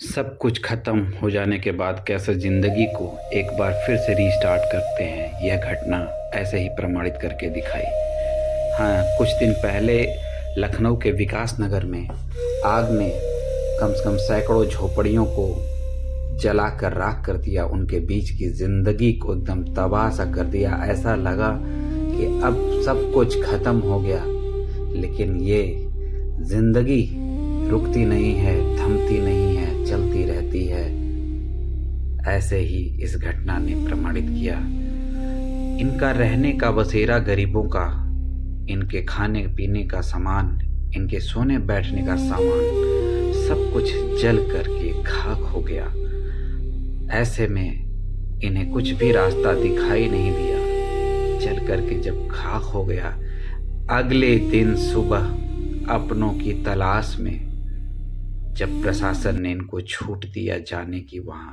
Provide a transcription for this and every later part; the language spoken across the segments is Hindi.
सब कुछ ख़त्म हो जाने के बाद कैसे ज़िंदगी को एक बार फिर से रीस्टार्ट करते हैं, यह घटना ऐसे ही प्रमाणित करके दिखाई। हाँ, कुछ दिन पहले लखनऊ के विकास नगर में आग ने कम से कम सैकड़ों झोपड़ियों को जलाकर राख कर दिया। उनके बीच की ज़िंदगी को एकदम तबाह सा कर दिया। ऐसा लगा कि अब सब कुछ ख़त्म हो गया, लेकिन ये ज़िंदगी रुकती नहीं है, थमती नहीं है, चलती रहती है। ऐसे ही इस घटना ने प्रमाणित किया। इनका रहने का बसेरा गरीबों का, इनके खाने पीने का सामान, इनके सोने बैठने का सामान सब कुछ जल करके खाक हो गया। ऐसे में इन्हें कुछ भी रास्ता दिखाई नहीं दिया। जल करके जब खाक हो गया, अगले दिन सुबह अपनों की तलाश में जब प्रशासन ने इनको छूट दिया जाने की, वहाँ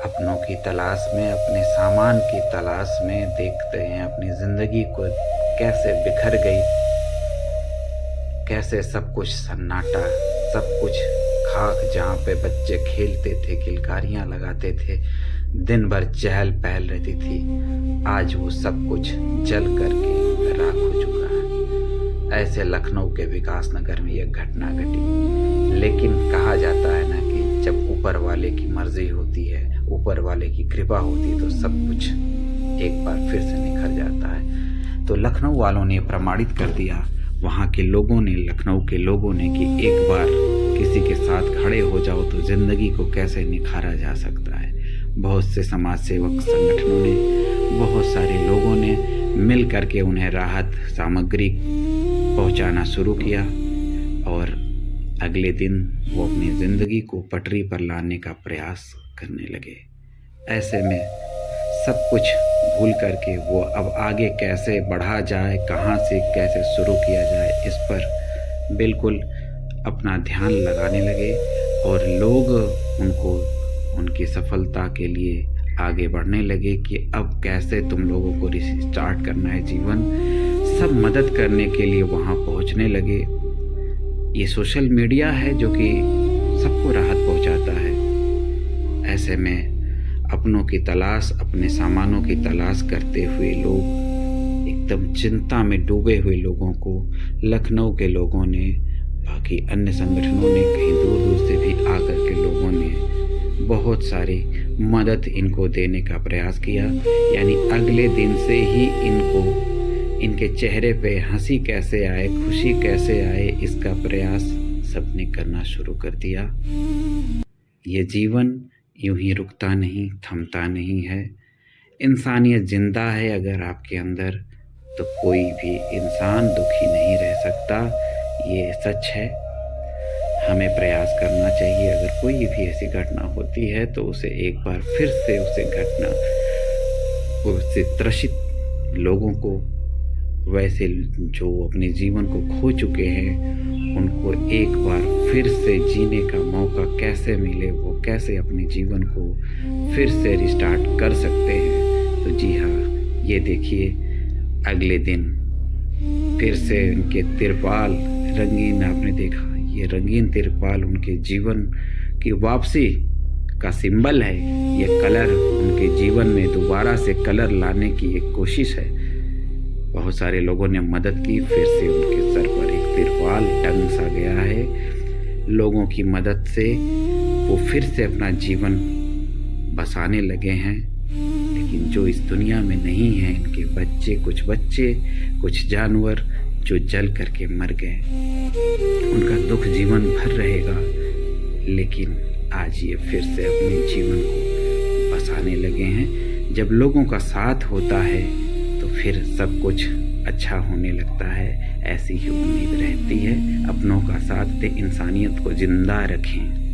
अपनों की तलाश में, अपने सामान की तलाश में, देखते हैं अपनी ज़िंदगी को कैसे बिखर गई, कैसे सब कुछ सन्नाटा, सब कुछ खाक। जहाँ पे बच्चे खेलते थे, किलकारियाँ लगाते थे, दिन भर चहल पहल रहती थी, आज वो सब कुछ जल करके राख हो चुका है। ऐसे लखनऊ के विकास नगर में यह घटना घटी। लेकिन कहा जाता है ना कि जब ऊपर वाले की मर्जी होती है, ऊपर वाले की कृपा होती है, तो सब कुछ एक बार फिर से निखर जाता है। तो लखनऊ वालों ने प्रमाणित कर दिया, वहाँ के लोगों ने, लखनऊ के लोगों ने, कि एक बार किसी के साथ खड़े हो जाओ तो ज़िंदगी को कैसे निखारा जा सकता है। बहुत से समाज सेवक संगठनों ने, बहुत सारे लोगों ने मिल करके उन्हें राहत सामग्री पहुंचाना शुरू किया और अगले दिन वो अपनी ज़िंदगी को पटरी पर लाने का प्रयास करने लगे। ऐसे में सब कुछ भूल करके वो अब आगे कैसे बढ़ा जाए, कहाँ से कैसे शुरू किया जाए, इस पर बिल्कुल अपना ध्यान लगाने लगे। और लोग उनको उनकी सफलता के लिए आगे बढ़ने लगे कि अब कैसे तुम लोगों को रिस्टार्ट करना है जीवन। सब मदद करने के लिए वहाँ पहुँचने लगे। ये सोशल मीडिया है जो कि सबको राहत पहुँचाता है। ऐसे में अपनों की तलाश, अपने सामानों की तलाश करते हुए लोग, एकदम चिंता में डूबे हुए लोगों को लखनऊ के लोगों ने, बाकी अन्य संगठनों ने, कहीं दूर दूर से भी आकर के लोगों ने बहुत सारी मदद इनको देने का प्रयास किया। यानी अगले दिन से ही इनके चेहरे पे हंसी कैसे आए, खुशी कैसे आए, इसका प्रयास सबने करना शुरू कर दिया। ये जीवन यूं ही रुकता नहीं, थमता नहीं है। इंसानियत जिंदा है अगर आपके अंदर, तो कोई भी इंसान दुखी नहीं रह सकता। ये सच है। हमें प्रयास करना चाहिए, अगर कोई भी ऐसी घटना होती है तो उसे एक बार फिर से उससे त्रसित लोगों को, वैसे जो अपने जीवन को खो चुके हैं, उनको एक बार फिर से जीने का मौका कैसे मिले, वो कैसे अपने जीवन को फिर से रिस्टार्ट कर सकते हैं। तो जी हाँ, ये देखिए अगले दिन फिर से उनके तिरपाल रंगीन, आपने देखा ये रंगीन तिरपाल उनके जीवन की वापसी का सिंबल है। ये कलर उनके जीवन में दोबारा से कलर लाने की एक कोशिश है। बहुत सारे लोगों ने मदद की, फिर से उनके सर पर एक तिरपाल टंग सा गया है। लोगों की मदद से वो फिर से अपना जीवन बसाने लगे हैं। लेकिन जो इस दुनिया में नहीं है, इनके बच्चे, कुछ जानवर जो जल करके मर गए, उनका दुख जीवन भर रहेगा। लेकिन आज ये फिर से अपने जीवन को बसाने लगे हैं। जब लोगों का साथ होता है तो फिर सब कुछ अच्छा होने लगता है। ऐसी ही उम्मीद रहती है। अपनों का साथ दें, इंसानियत को जिंदा रखें।